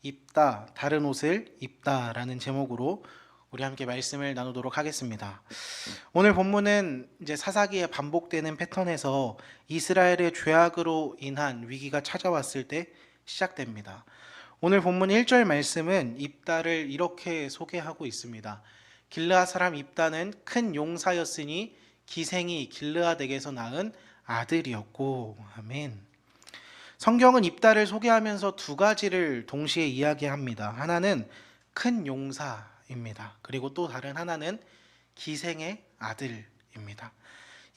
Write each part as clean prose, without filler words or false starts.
입다, 다른 옷을 입다라는 제목으로 우리 함께 말씀을 나누도록 하겠습니다. 오늘 본문은 이제 사사기에 반복되는 패턴에서 이스라엘의 죄악으로 인한 위기가 찾아왔을 때 시작됩니다. 오늘 본문 1절 말씀은 입다를 이렇게 소개하고 있습니다. 길르앗 사람 입다는 큰 용사였으니 기생이 길르앗에게서 낳은 아들이었고. 아멘. 성경은 입다를 소개하면서 두 가지를 동시에 이야기합니다. 하나는 큰 용사입니다. 그리고 또 다른 하나는 기생의 아들입니다.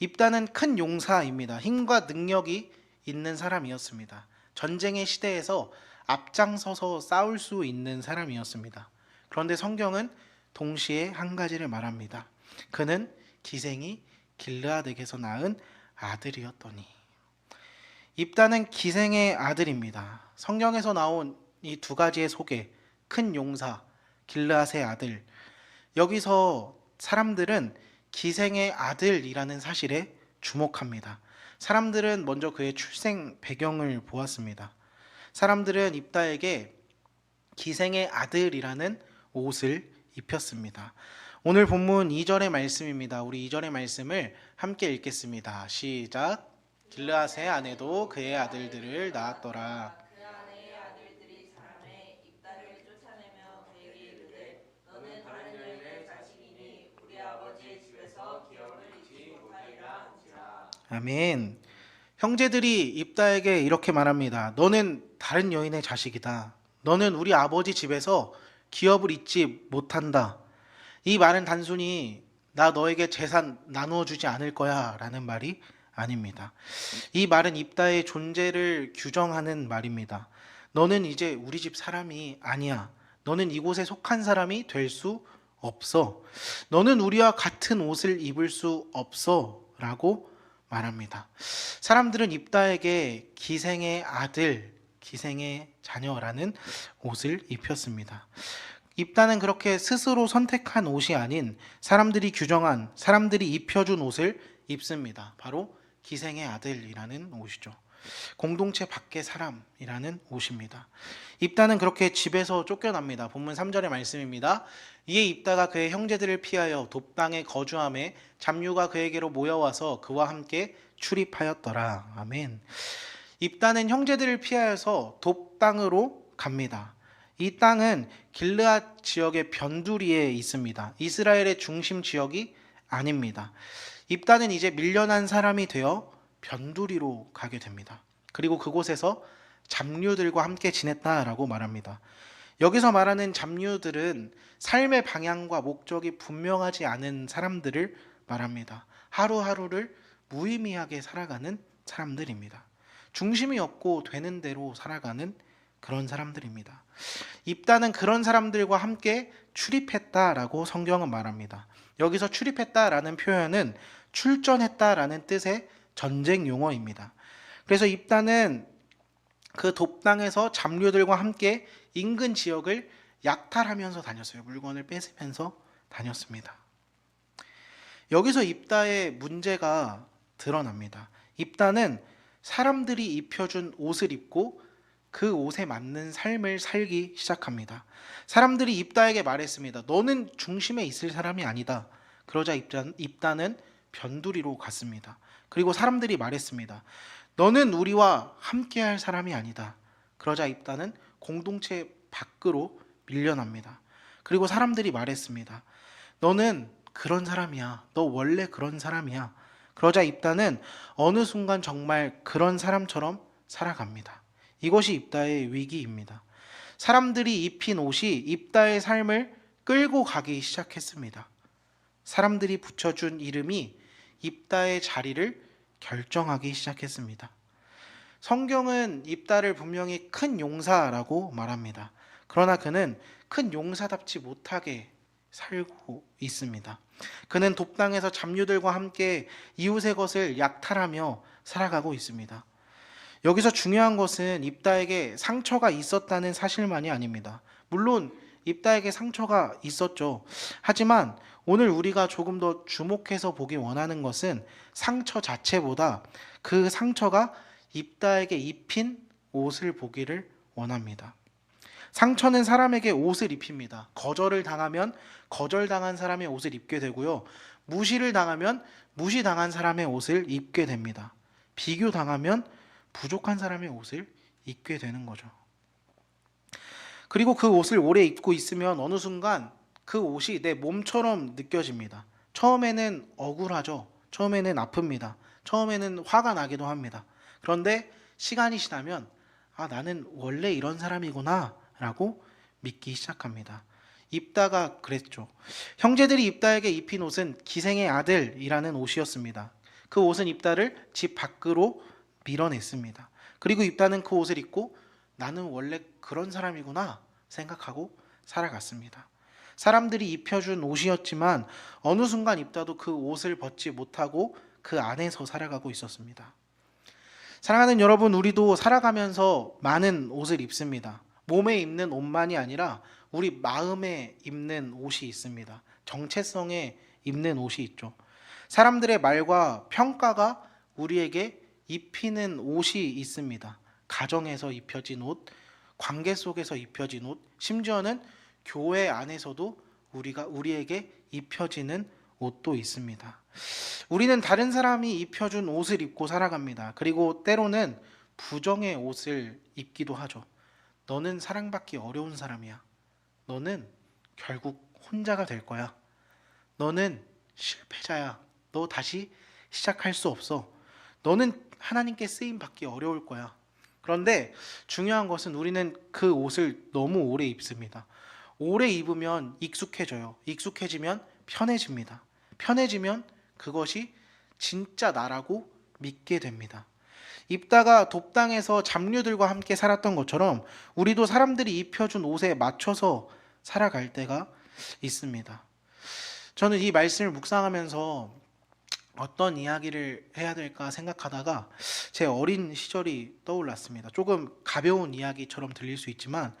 입다는 큰 용사입니다. 힘과 능력이 있는 사람이었습니다. 전쟁의 시대에서 앞장서서 싸울 수 있는 사람이었습니다. 그런데 성경은 동시에 한 가지를 말합니다. 그는 기생이 길르앗에게서 낳은 아들이었더니. 입다는 기생의 아들입니다. 성경에서 나온 이 두 가지의 소개, 큰 용사, 길르앗의 아들. 여기서 사람들은 기생의 아들이라는 사실에 주목합니다. 사람들은 먼저 그의 출생 배경을 보았습니다. 사람들은 입다에게 기생의 아들이라는 옷을 입혔습니다. 오늘 본문 2절의 말씀입니다. 우리 2절의 말씀을 함께 읽겠습니다. 시작. 길르앗의 아내도 그의 아들들을 낳았더라. 그 아내의 아들들이 사람의 입다를 쫓아내며 그에게 이르되 너는 다른 여인의 자식이니 우리 아버지의 집에서 기업을 잊지 못하리라 한지라. 아멘. 형제들이 입다에게 이렇게 말합니다. 너는 다른 여인의 자식이다. 너는 우리 아버지 집에서 기업을 잊지 못한다. 이 말은 단순히 나 너에게 재산 나누어 주지 않을 거야 라는 말이 아닙니다. 이 말은 입다의 존재를 규정하는 말입니다. 너는 이제 우리 집 사람이 아니야. 너는 이곳에 속한 사람이 될 수 없어. 너는 우리와 같은 옷을 입을 수 없어 라고 말합니다. 사람들은 입다에게 기생의 아들, 기생의 자녀라는 옷을 입혔습니다. 입다는 그렇게 스스로 선택한 옷이 아닌 사람들이 규정한, 사람들이 입혀준 옷을 입습니다. 바로 기생의 아들이라는 옷이죠. 공동체 밖의 사람이라는 옷입니다. 입다는 그렇게 집에서 쫓겨납니다. 본문 3절의 말씀입니다. 이에 입다가 그의 형제들을 피하여 돕당에 거주함에 잡류가 그에게로 모여와서 그와 함께 출입하였더라. 아멘. 입다는 형제들을 피하여서 돕당으로 갑니다. 이 땅은 길르앗 지역의 변두리에 있습니다. 이스라엘의 중심 지역이 아닙니다. 입다는 이제 밀려난 사람이 되어 변두리로 가게 됩니다. 그리고 그곳에서 잡류들과 함께 지냈다라고 말합니다. 여기서 말하는 잡류들은 삶의 방향과 목적이 분명하지 않은 사람들을 말합니다. 하루하루를 무의미하게 살아가는 사람들입니다. 중심이 없고 되는 대로 살아가는 그런 사람들입니다. 입다는 그런 사람들과 함께 출입했다라고 성경은 말합니다. 여기서 출입했다라는 표현은 출전했다라는 뜻의 전쟁 용어입니다. 그래서 입다는 그 돕당에서 잡류들과 함께 인근 지역을 약탈하면서 다녔어요. 물건을 뺏으면서 다녔습니다. 여기서 입다의 문제가 드러납니다. 입다는 사람들이 입혀준 옷을 입고 그 옷에 맞는 삶을 살기 시작합니다. 사람들이 입다에게 말했습니다. 너는 중심에 있을 사람이 아니다. 그러자 입다는 변두리로 갔습니다. 그리고 사람들이 말했습니다. 너는 우리와 함께할 사람이 아니다. 그러자 입다는 공동체 밖으로 밀려납니다. 그리고 사람들이 말했습니다. 너는 그런 사람이야. 너 원래 그런 사람이야. 그러자 입다는 어느 순간 정말 그런 사람처럼 살아갑니다. 이것이 입다의 위기입니다. 사람들이 입힌 옷이 입다의 삶을 끌고 가기 시작했습니다. 사람들이 붙여준 이름이 입다의 자리를 결정하기 시작했습니다. 성경은 입다를 분명히 큰 용사라고 말합니다. 그러나 그는 큰 용사답지 못하게 살고 있습니다. 그는 돕당에서 잡류들과 함께 이웃의 것을 약탈하며 살아가고 있습니다. 여기서 중요한 것은 입다에게 상처가 있었다는 사실만이 아닙니다. 물론 입다에게 상처가 있었죠. 하지만 오늘 우리가 조금 더 주목해서 보기 원하는 것은 상처 자체보다 그 상처가 입다에게 입힌 옷을 보기를 원합니다. 상처는 사람에게 옷을 입힙니다. 거절을 당하면 거절당한 사람의 옷을 입게 되고요. 무시를 당하면 무시당한 사람의 옷을 입게 됩니다. 비교당하면 부족한 사람의 옷을 입게 되는 거죠. 그리고 그 옷을 오래 입고 있으면 어느 순간 그 옷이 내 몸처럼 느껴집니다. 처음에는 억울하죠. 처음에는 아픕니다. 처음에는 화가 나기도 합니다. 그런데 시간이 지나면 나는 원래 이런 사람이구나 라고 믿기 시작합니다. 입다가 그랬죠. 형제들이 입다에게 입힌 옷은 기생의 아들이라는 옷이었습니다. 그 옷은 입다를 집 밖으로 밀어냈습니다. 그리고 입다는 그 옷을 입고 나는 원래 그런 사람이구나 생각하고 살아갔습니다. 사람들이 입혀준 옷이었지만 어느 순간 입다도 그 옷을 벗지 못하고 그 안에서 살아가고 있었습니다. 사랑하는 여러분, 우리도 살아가면서 많은 옷을 입습니다. 몸에 입는 옷만이 아니라 우리 마음에 입는 옷이 있습니다. 정체성에 입는 옷이 있죠. 사람들의 말과 평가가 우리에게 입히는 옷이 있습니다. 가정에서 입혀진 옷, 관계 속에서 입혀진 옷, 심지어는 교회 안에서도 우리에게 입혀지는 옷도 있습니다. 우리는 다른 사람이 입혀준 옷을 입고 살아갑니다. 그리고 때로는 부정의 옷을 입기도 하죠. 너는 사랑받기 어려운 사람이야. 너는 결국 혼자가 될 거야. 너는 실패자야. 너 다시 시작할 수 없어. 너는 하나님께 쓰임 받기 어려울 거야. 그런데 중요한 것은 우리는 그 옷을 너무 오래 입습니다. 오래 입으면 익숙해져요. 익숙해지면 편해집니다. 편해지면 그것이 진짜 나라고 믿게 됩니다. 입다가 돕당에서 잡류들과 함께 살았던 것처럼 우리도 사람들이 입혀준 옷에 맞춰서 살아갈 때가 있습니다. 저는 이 말씀을 묵상하면서 어떤 이야기를 해야 될까 생각하다가 제 어린 시절이 떠올랐습니다. 조금 가벼운 이야기처럼 들릴 수 있지만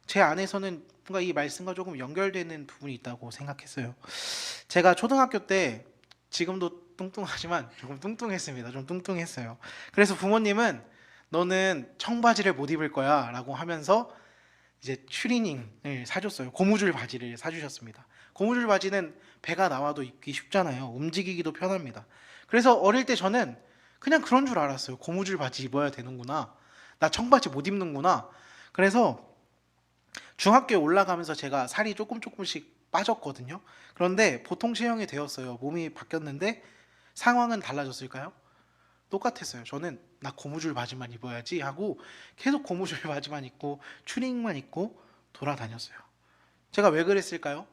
제 안에서는 뭔가 이 말씀과 조금 연결되는 부분이 있다고 생각했어요. 제가 초등학교 때, 지금도 뚱뚱하지만 조금 뚱뚱했습니다. 좀 뚱뚱했어요. 그래서 부모님은 너는 청바지를 못 입을 거야 라고 하면서 이제 추리닝을 사줬어요. 고무줄 바지를 사주셨습니다. 고무줄 바지는 배가 나와도 입기 쉽잖아요. 움직이기도 편합니다. 그래서 어릴 때 저는 그냥 그런 줄 알았어요. 고무줄 바지 입어야 되는구나. 나 청바지 못 입는구나. 그래서 중학교에 올라가면서 제가 살이 조금씩 빠졌거든요. 그런데 보통 체형이 되었어요. 몸이 바뀌었는데 상황은 달라졌을까요? 똑같았어요. 저는 나 고무줄 바지만 입어야지 하고 계속 고무줄 바지만 입고 추리닝만 입고 돌아다녔어요. 제가 왜 그랬을까요?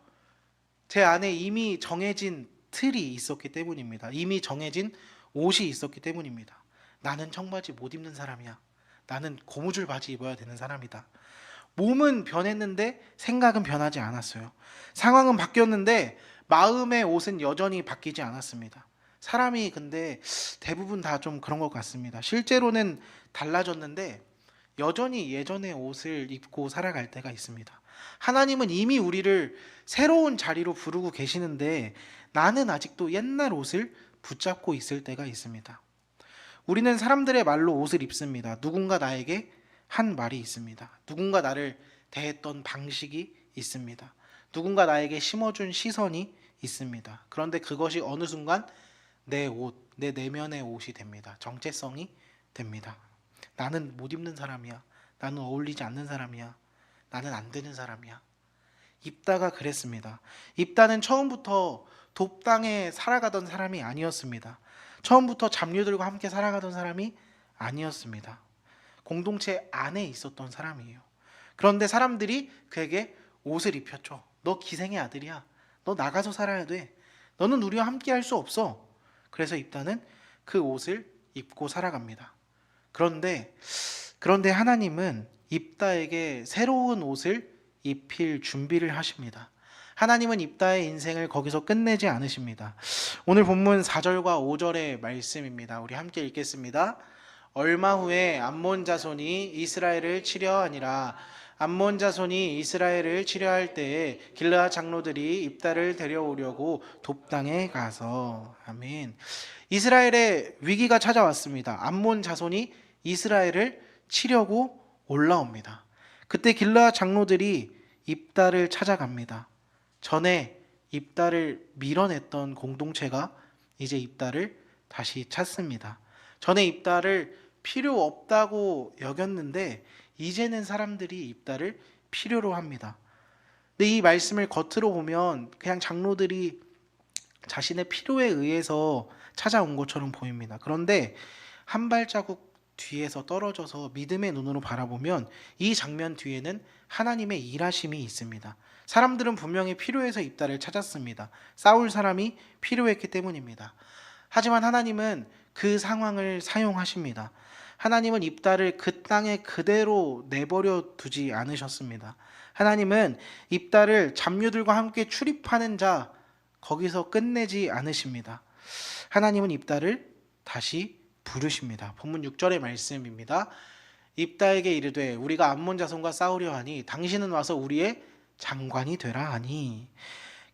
제 안에 이미 정해진 틀이 있었기 때문입니다. 이미 정해진 옷이 있었기 때문입니다. 나는 청바지 못 입는 사람이야. 나는 고무줄 바지 입어야 되는 사람이다. 몸은 변했는데 생각은 변하지 않았어요. 상황은 바뀌었는데 마음의 옷은 여전히 바뀌지 않았습니다. 사람이 근데 대부분 다 좀 그런 것 같습니다. 실제로는 달라졌는데 여전히 예전의 옷을 입고 살아갈 때가 있습니다. 하나님은 이미 우리를 새로운 자리로 부르고 계시는데 나는 아직도 옛날 옷을 붙잡고 있을 때가 있습니다. 우리는 사람들의 말로 옷을 입습니다. 누군가 나에게 한 말이 있습니다. 누군가 나를 대했던 방식이 있습니다. 누군가 나에게 심어준 시선이 있습니다. 그런데 그것이 어느 순간 내 옷, 내 내면의 옷이 됩니다. 정체성이 됩니다. 나는 못 입는 사람이야. 나는 어울리지 않는 사람이야. 나는 안 되는 사람이야. 입다가 그랬습니다. 입다는 처음부터 돕당에 살아가던 사람이 아니었습니다. 처음부터 잡류들과 함께 살아가던 사람이 아니었습니다. 공동체 안에 있었던 사람이에요. 그런데 사람들이 그에게 옷을 입혔죠. 너 기생의 아들이야. 너 나가서 살아야 돼. 너는 우리와 함께 할 수 없어. 그래서 입다는 그 옷을 입고 살아갑니다. 그런데 하나님은 입다에게 새로운 옷을 입힐 준비를 하십니다. 하나님은 입다의 인생을 거기서 끝내지 않으십니다. 오늘 본문 4절과 5절의 말씀입니다. 우리 함께 읽겠습니다. 얼마 후에 암몬 자손이 이스라엘을 치려하니라. 암몬 자손이 이스라엘을 치려할 때에 길르앗 장로들이 입다를 데려오려고 돕당에 가서. 아멘. 이스라엘의 위기가 찾아왔습니다. 암몬 자손이 이스라엘을 치려고 올라옵니다. 그때 길르앗 장로들이 입다를 찾아갑니다. 전에 입다를 밀어냈던 공동체가 이제 입다를 다시 찾습니다. 전에 입다를 필요 없다고 여겼는데 이제는 사람들이 입다를 필요로 합니다. 근데 이 말씀을 겉으로 보면 그냥 장로들이 자신의 필요에 의해서 찾아온 것처럼 보입니다. 그런데 한 발자국 뒤에서 떨어져서 믿음의 눈으로 바라보면 이 장면 뒤에는 하나님의 일하심이 있습니다. 사람들은 분명히 필요해서 입다를 찾았습니다. 싸울 사람이 필요했기 때문입니다. 하지만 하나님은 그 상황을 사용하십니다. 하나님은 입다를 그 땅에 그대로 내버려 두지 않으셨습니다. 하나님은 입다를 잡류들과 함께 출입하는 자 거기서 끝내지 않으십니다. 하나님은 입다를 다시 부르십니다. 본문 6절의 말씀입니다. 입다에게 이르되 우리가 암몬 자손과 싸우려 하니 당신은 와서 우리의 장관이 되라 하니.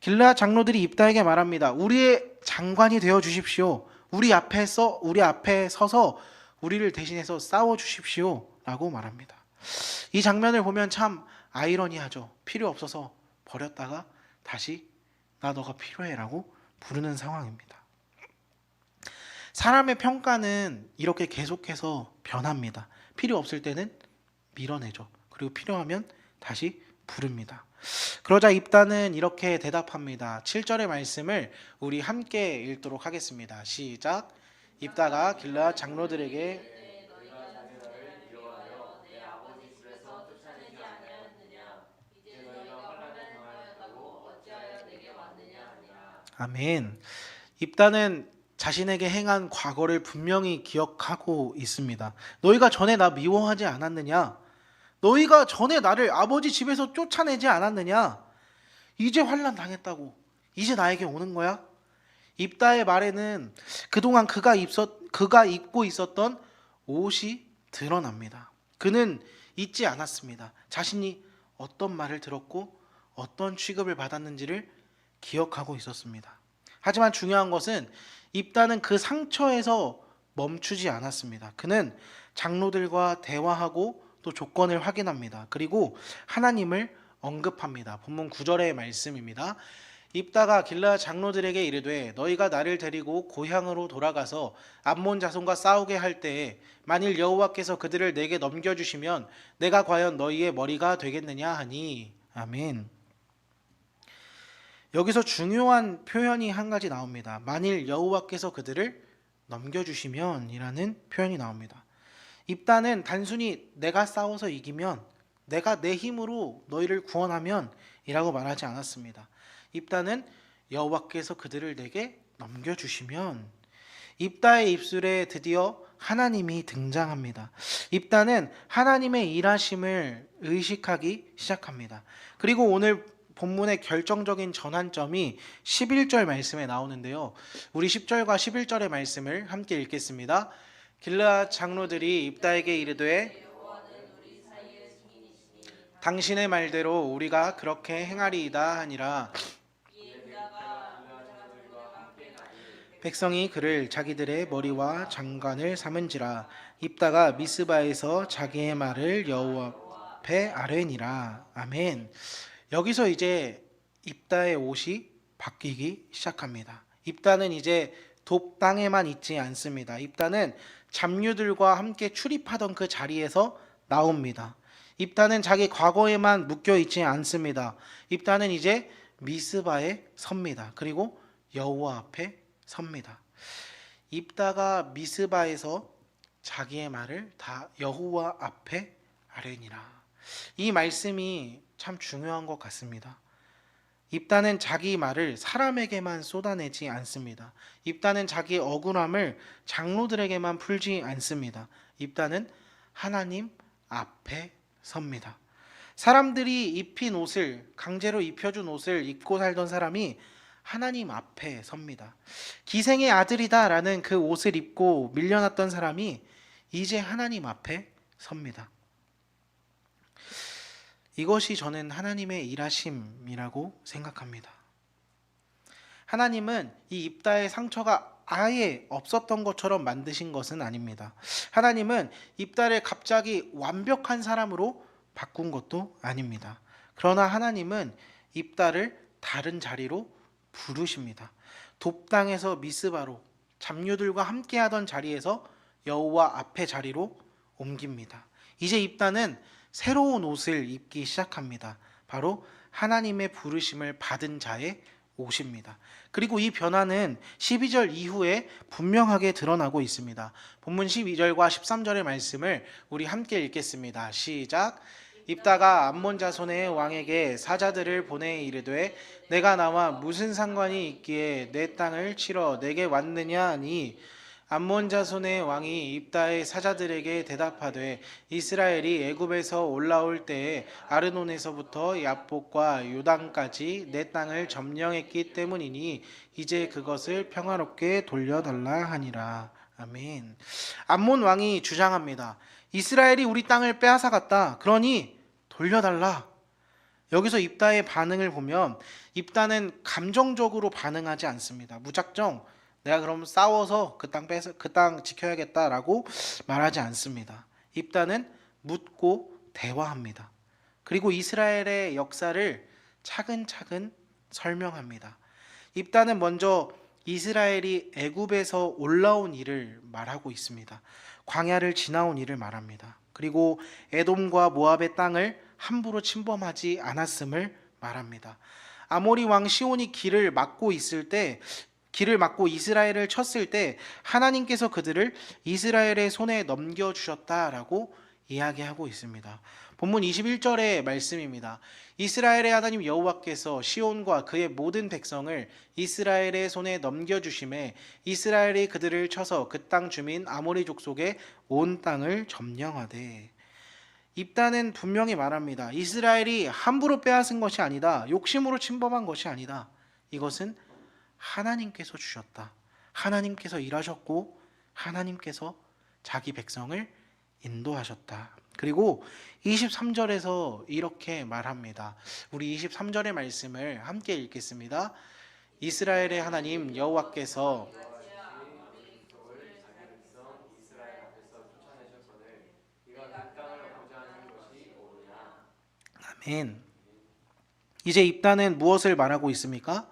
길르앗 장로들이 입다에게 말합니다. 우리의 장관이 되어 주십시오. 우리 앞에 서서 우리를 대신해서 싸워 주십시오 라고 말합니다. 이 장면을 보면 참 아이러니하죠. 필요 없어서 버렸다가 다시 나 너가 필요해 라고 부르는 상황입니다. 사람의 평가는 이렇게 계속해서 변합니다. 필요 없을 때는 밀어내죠. 그리고 필요하면 다시 부릅니다. 그러자 입다는 이렇게 대답합니다. 7절의 말씀을 우리 함께 읽도록 하겠습니다. 시작. 입다가 길르앗 장로들에게 아멘. 입다는 자신에게 행한 과거를 분명히 기억하고 있습니다. 너희가 전에 나 미워하지 않았느냐? 너희가 전에 나를 아버지 집에서 쫓아내지 않았느냐? 이제 환난 당했다고 이제 나에게 오는 거야? 입다의 말에는 그동안 그가 입고 있었던 옷이 드러납니다. 그는 잊지 않았습니다. 자신이 어떤 말을 들었고 어떤 취급을 받았는지를 기억하고 있었습니다. 하지만 중요한 것은 입다는 그 상처에서 멈추지 않았습니다. 그는 장로들과 대화하고 또 조건을 확인합니다. 그리고 하나님을 언급합니다. 본문 9절의 말씀입니다. 입다가 길르앗 장로들에게 이르되 너희가 나를 데리고 고향으로 돌아가서 암몬 자손과 싸우게 할 때에 만일 여호와께서 그들을 내게 넘겨주시면 내가 과연 너희의 머리가 되겠느냐 하니. 아멘. 여기서 중요한 표현이 한 가지 나옵니다. 만일 여호와께서 그들을 넘겨주시면 이라는 표현이 나옵니다. 입다는 단순히 내가 싸워서 이기면, 내가 내 힘으로 너희를 구원하면 이라고 말하지 않았습니다. 입다는 여호와께서 그들을 내게 넘겨주시면. 입다의 입술에 드디어 하나님이 등장합니다. 입다는 하나님의 일하심을 의식하기 시작합니다. 그리고 오늘 본문의 결정적인 전환점이 11절 말씀에 나오는데요. 우리 10절과 11절의 말씀을 함께 읽겠습니다. 길르앗 장로들이 입다에게 이르되 당신의 말대로 우리가 그렇게 행하리이다 하니라. 백성이 그를 자기들의 머리와 장관을 삼은지라. 입다가 미스바에서 자기의 말을 여호와 앞에 아뢰니라. 아멘. 여기서 이제 입다의 옷이 바뀌기 시작합니다. 입다는 이제 돕 땅에만 있지 않습니다. 입다는 잡류들과 함께 출입하던 그 자리에서 나옵니다. 입다는 자기 과거에만 묶여 있지 않습니다. 입다는 이제 미스바에 섭니다. 그리고 여호와 앞에 섭니다. 입다가 미스바에서 자기의 말을 다 여호와 앞에 아뢰니라. 이 말씀이 참 중요한 것 같습니다. 입다는 자기 말을 사람에게만 쏟아내지 않습니다. 입다는 자기의 억울함을 장로들에게만 풀지 않습니다. 입다는 하나님 앞에 섭니다. 사람들이 입힌 옷을, 강제로 입혀준 옷을 입고 살던 사람이 하나님 앞에 섭니다. 기생의 아들이다라는 그 옷을 입고 밀려났던 사람이 이제 하나님 앞에 섭니다. 이것이 저는 하나님의 일하심이라고 생각합니다. 하나님은 이 입다의 상처가 아예 없었던 것처럼 만드신 것은 아닙니다. 하나님은 입다를 갑자기 완벽한 사람으로 바꾼 것도 아닙니다. 그러나 하나님은 입다를 다른 자리로 부르십니다. 돕당에서 미스바로 잡류들과 함께하던 자리에서 여호와 앞에 자리로 옮깁니다. 이제 입다는 새로운 옷을 입기 시작합니다. 바로 하나님의 부르심을 받은 자의 옷입니다. 그리고 이 변화는 12절 이후에 분명하게 드러나고 있습니다. 본문 12절과 13절의 말씀을 우리 함께 읽겠습니다. 시작. 입다가 암몬 자손의 왕에게 사자들을 보내 이르되 내가 나와 무슨 상관이 있기에 내 땅을 치러 내게 왔느냐 하니 암몬 자손의 왕이 입다의 사자들에게 대답하되 이스라엘이 애굽에서 올라올 때에 아르논에서부터 야복과 요단까지 내 땅을 점령했기 때문이니 이제 그것을 평화롭게 돌려달라 하니라. 아멘. 암몬 왕이 주장합니다. 이스라엘이 우리 땅을 빼앗아갔다. 그러니 돌려달라. 여기서 입다의 반응을 보면 입다는 감정적으로 반응하지 않습니다. 무작정 내가 그럼 싸워서 그 땅 지켜야겠다라고 말하지 않습니다. 입다는 묻고 대화합니다. 그리고 이스라엘의 역사를 차근차근 설명합니다. 입다는 먼저 이스라엘이 애굽에서 올라온 일을 말하고 있습니다. 광야를 지나온 일을 말합니다. 그리고 에돔과 모압의 땅을 함부로 침범하지 않았음을 말합니다. 아모리 왕 시온이 길을 막고 이스라엘을 쳤을 때 하나님께서 그들을 이스라엘의 손에 넘겨주셨다라고 이야기하고 있습니다. 본문 21절의 말씀입니다. 이스라엘의 하나님 여호와께서 시온과 그의 모든 백성을 이스라엘의 손에 넘겨주심에 이스라엘이 그들을 쳐서 그 땅 주민 아모리 족속의 온 땅을 점령하되. 입다는 분명히 말합니다. 이스라엘이 함부로 빼앗은 것이 아니다. 욕심으로 침범한 것이 아니다. 이것은 하나님께서 주셨다. 하나님께서 일하셨고 하나님께서 자기 백성을 인도하셨다. 그리고 23절에서 이렇게 말합니다. 우리 23절의 말씀을 함께 읽겠습니다. 이스라엘의 하나님 여호와께서 아멘. 이제 입다는 무엇을 말하고 있습니까?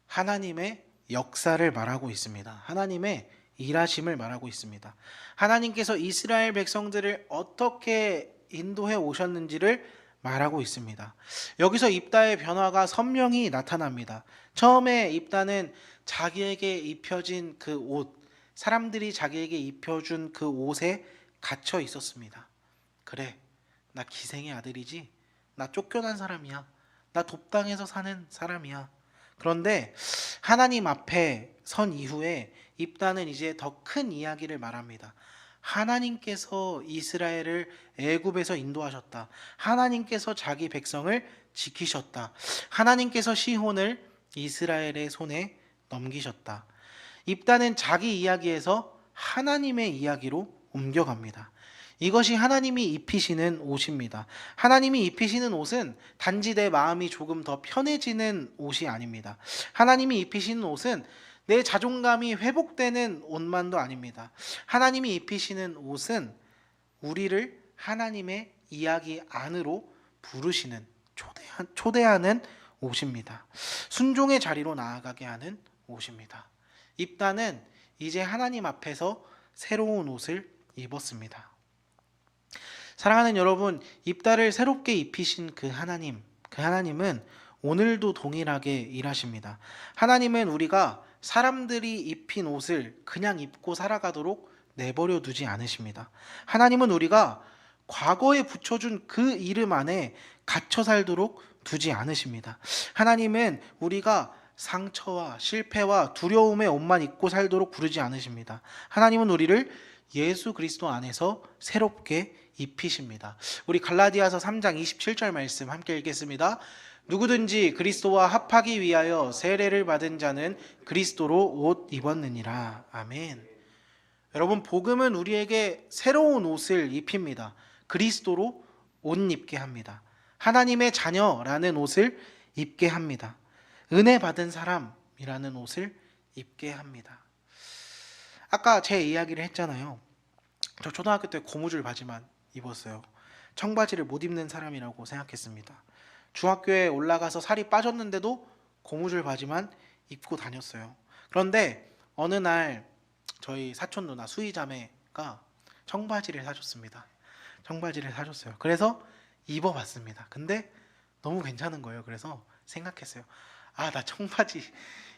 하나님의 역사를 말하고 있습니다. 하나님의 일하심을 말하고 있습니다. 하나님께서 이스라엘 백성들을 어떻게 인도해 오셨는지를 말하고 있습니다. 여기서 입다의 변화가 선명히 나타납니다. 처음에 입다는 자기에게 입혀진 그 옷, 사람들이 자기에게 입혀준 그 옷에 갇혀 있었습니다. 그래, 나 기생의 아들이지? 나 쫓겨난 사람이야. 나 돕당에서 사는 사람이야. 그런데 하나님 앞에 선 이후에 입다는 이제 더 큰 이야기를 말합니다. 하나님께서 이스라엘을 애굽에서 인도하셨다. 하나님께서 자기 백성을 지키셨다. 하나님께서 시혼을 이스라엘의 손에 넘기셨다. 입다는 자기 이야기에서 하나님의 이야기로 옮겨갑니다. 이것이 하나님이 입히시는 옷입니다. 하나님이 입히시는 옷은 단지 내 마음이 조금 더 편해지는 옷이 아닙니다. 하나님이 입히시는 옷은 내 자존감이 회복되는 옷만도 아닙니다. 하나님이 입히시는 옷은 우리를 하나님의 이야기 안으로 부르시는, 초대하는 옷입니다. 순종의 자리로 나아가게 하는 옷입니다. 입다는 이제 하나님 앞에서 새로운 옷을 입었습니다. 사랑하는 여러분, 입다를 새롭게 입히신 그 하나님은 오늘도 동일하게 일하십니다. 하나님은 우리가 사람들이 입힌 옷을 그냥 입고 살아가도록 내버려 두지 않으십니다. 하나님은 우리가 과거에 붙여준 그 이름 안에 갇혀 살도록 두지 않으십니다. 하나님은 우리가 상처와 실패와 두려움의 옷만 입고 살도록 부르지 않으십니다. 하나님은 우리를 예수 그리스도 안에서 새롭게 입히십니다. 우리 갈라디아서 3장 27절 말씀 함께 읽겠습니다. 누구든지 그리스도와 합하기 위하여 세례를 받은 자는 그리스도로 옷 입었느니라. 아멘. 여러분, 복음은 우리에게 새로운 옷을 입힙니다. 그리스도로 옷 입게 합니다. 하나님의 자녀라는 옷을 입게 합니다. 은혜 받은 사람이라는 옷을 입게 합니다. 아까 제 이야기를 했잖아요. 저 초등학교 때 고무줄 바지만 입었어요. 청바지를 못 입는 사람이라고 생각했습니다. 중학교에 올라가서 살이 빠졌는데도 고무줄 바지만 입고 다녔어요. 그런데 어느 날 저희 사촌 누나 수희 자매가 청바지를 사줬습니다. 청바지를 사줬어요. 그래서 입어봤습니다. 근데 너무 괜찮은 거예요. 그래서 생각했어요. 아, 나 청바지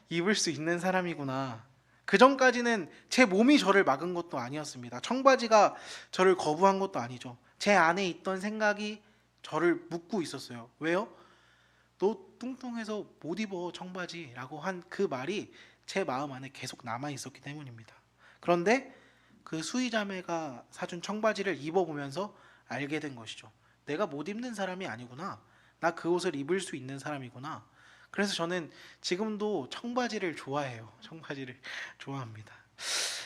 입을 수 있는 사람이구나. 그 전까지는 제 몸이 저를 막은 것도 아니었습니다. 청바지가 저를 거부한 것도 아니죠. 제 안에 있던 생각이 저를 묶고 있었어요. 왜요? 너 뚱뚱해서 못 입어 청바지라고 한 그 말이 제 마음 안에 계속 남아 있었기 때문입니다. 그런데 그 수의자매가 사준 청바지를 입어보면서 알게 된 것이죠. 내가 못 입는 사람이 아니구나. 나 그 옷을 입을 수 있는 사람이구나. 그래서 저는 지금도 청바지를 좋아해요. 청바지를 좋아합니다.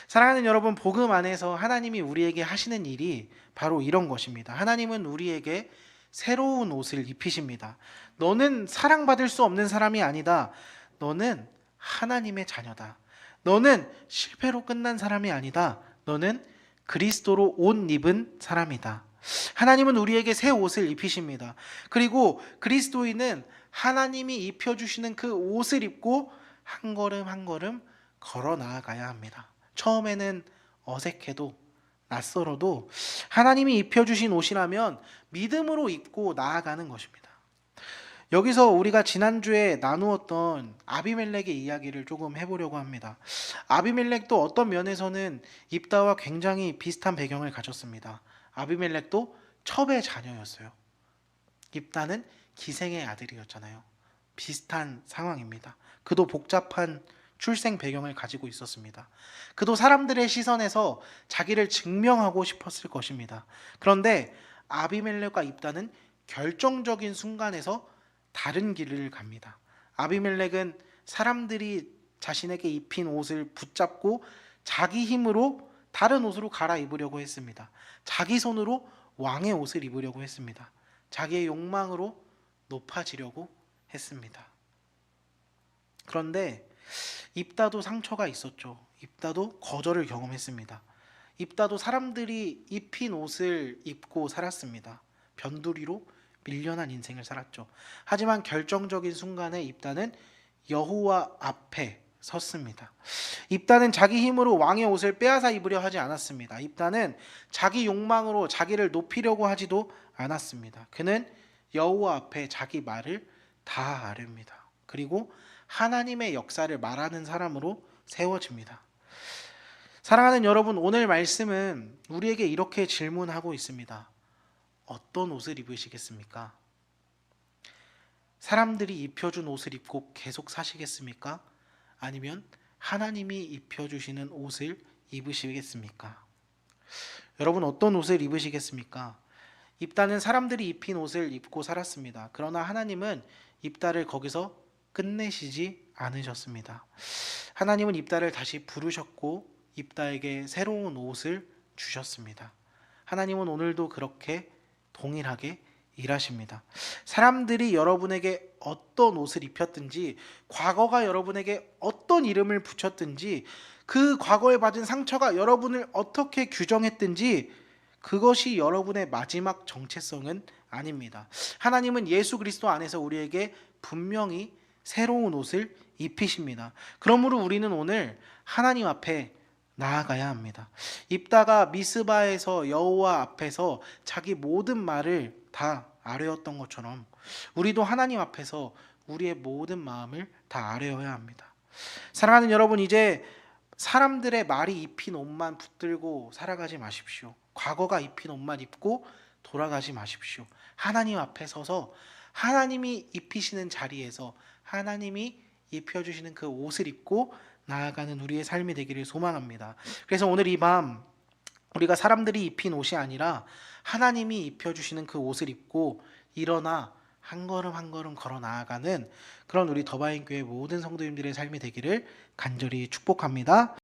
사랑하는 여러분, 복음 안에서 하나님이 우리에게 하시는 일이 바로 이런 것입니다. 하나님은 우리에게 새로운 옷을 입히십니다. 너는 사랑받을 수 없는 사람이 아니다. 너는 하나님의 자녀다. 너는 실패로 끝난 사람이 아니다. 너는 그리스도로 옷 입은 사람이다. 하나님은 우리에게 새 옷을 입히십니다. 그리고 그리스도인은 하나님이 입혀주시는 그 옷을 입고 한 걸음 한 걸음 걸어 나아가야 합니다. 처음에는 어색해도 낯설어도 하나님이 입혀주신 옷이라면 믿음으로 입고 나아가는 것입니다. 여기서 우리가 지난주에 나누었던 아비멜렉의 이야기를 조금 해보려고 합니다. 아비멜렉도 어떤 면에서는 입다와 굉장히 비슷한 배경을 가졌습니다. 아비멜렉도 첩의 자녀였어요. 입다는 기생의 아들이었잖아요. 비슷한 상황입니다. 그도 복잡한 출생 배경을 가지고 있었습니다. 그도 사람들의 시선에서 자기를 증명하고 싶었을 것입니다. 그런데 아비멜렉과 입다는 결정적인 순간에서 다른 길을 갑니다. 아비멜렉은 사람들이 자신에게 입힌 옷을 붙잡고 자기 힘으로 다른 옷으로 갈아입으려고 했습니다. 자기 손으로 왕의 옷을 입으려고 했습니다. 자기의 욕망으로 높아지려고 했습니다. 그런데 입다도 상처가 있었죠. 입다도 거절을 경험했습니다. 입다도 사람들이 입힌 옷을 입고 살았습니다. 변두리로 밀려난 인생을 살았죠. 하지만 결정적인 순간에 입다는 여호와 앞에 섰습니다. 입다는 자기 힘으로 왕의 옷을 빼앗아 입으려 하지 않았습니다. 입다는 자기 욕망으로 자기를 높이려고 하지도 않았습니다. 그는 여호와 앞에 자기 말을 다 아릅니다. 그리고 하나님의 역사를 말하는 사람으로 세워집니다. 사랑하는 여러분, 오늘 말씀은 우리에게 이렇게 질문하고 있습니다. 어떤 옷을 입으시겠습니까? 사람들이 입혀준 옷을 입고 계속 사시겠습니까? 아니면 하나님이 입혀주시는 옷을 입으시겠습니까? 여러분, 어떤 옷을 입으시겠습니까? 입다는 사람들이 입힌 옷을 입고 살았습니다. 그러나 하나님은 입다를 거기서 끝내시지 않으셨습니다. 하나님은 입다를 다시 부르셨고 입다에게 새로운 옷을 주셨습니다. 하나님은 오늘도 그렇게 동일하게 일하십니다. 사람들이 여러분에게 어떤 옷을 입혔든지, 과거가 여러분에게 어떤 이름을 붙였든지, 그 과거에 받은 상처가 여러분을 어떻게 규정했든지 그것이 여러분의 마지막 정체성은 아닙니다. 하나님은 예수 그리스도 안에서 우리에게 분명히 새로운 옷을 입히십니다. 그러므로 우리는 오늘 하나님 앞에 나아가야 합니다. 입다가 미스바에서 여호와 앞에서 자기 모든 말을 다 아뢰었던 것처럼 우리도 하나님 앞에서 우리의 모든 마음을 다 아뢰어야 합니다. 사랑하는 여러분, 이제 사람들의 말이 입힌 옷만 붙들고 살아가지 마십시오. 과거가 입힌 옷만 입고 돌아가지 마십시오. 하나님 앞에 서서 하나님이 입히시는 자리에서 하나님이 입혀주시는 그 옷을 입고 나아가는 우리의 삶이 되기를 소망합니다. 그래서 오늘 이 밤 우리가 사람들이 입힌 옷이 아니라 하나님이 입혀주시는 그 옷을 입고 일어나 한 걸음 한 걸음 걸어 나아가는 그런 우리 더바인교회 모든 성도님들의 삶이 되기를 간절히 축복합니다.